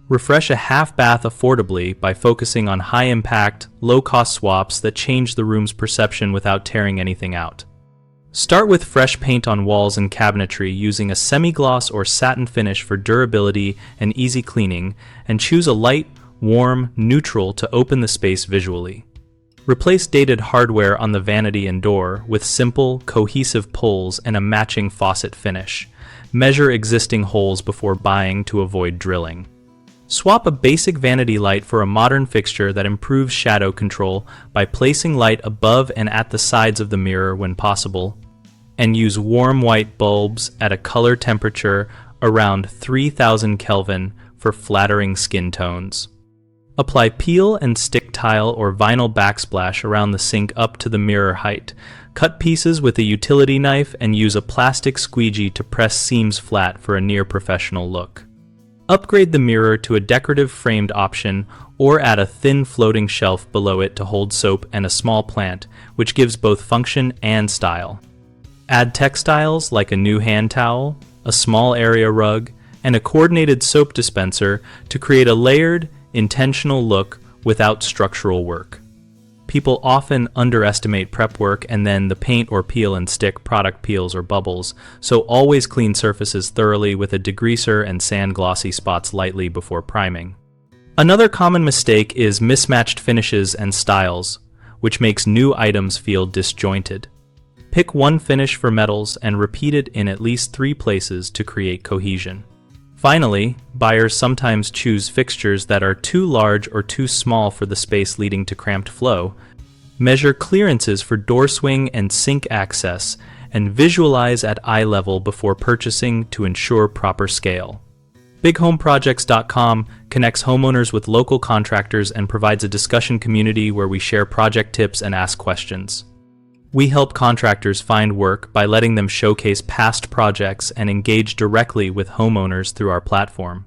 Refresh a half bath affordably by focusing on high-impact, low-cost swaps that change the room's perception without tearing anything out. Start with fresh paint on walls and cabinetry using a semi-gloss or satin finish for durability and easy cleaning, and choose a light, warm, neutral to open the space visually. Replace dated hardware on the vanity and door with simple, cohesive pulls and a matching faucet finish. Measure existing holes before buying to avoid drilling. Swap a basic vanity light for a modern fixture that improves shadow control by placing light above and at the sides of the mirror when possible, and use warm white bulbs at a color temperature around 3000 Kelvin for flattering skin tones. Apply peel and stick tile or vinyl backsplash around the sink up to the mirror height. Cut pieces with a utility knife and use a plastic squeegee to press seams flat for a near-professional look. Upgrade the mirror to a decorative framed option or add a thin floating shelf below it to hold soap and a small plant, which gives both function and style. Add textiles like a new hand towel, a small area rug, and a coordinated soap dispenser to create a layered, intentional look without structural work. People often underestimate prep work and then the paint or peel and stick product peels or bubbles, so always clean surfaces thoroughly with a degreaser and sand glossy spots lightly before priming. Another common mistake is mismatched finishes and styles, which makes new items feel disjointed. Pick one finish for metals and repeat it in at least 3 places to create cohesion. Finally, buyers sometimes choose fixtures that are too large or too small for the space, leading to cramped flow. Measure clearances for door swing and sink access, and visualize at eye level before purchasing to ensure proper scale. BigHomeProjects.com connects homeowners with local contractors and provides a discussion community where we share project tips and ask questions. We help contractors find work by letting them showcase past projects and engage directly with homeowners through our platform.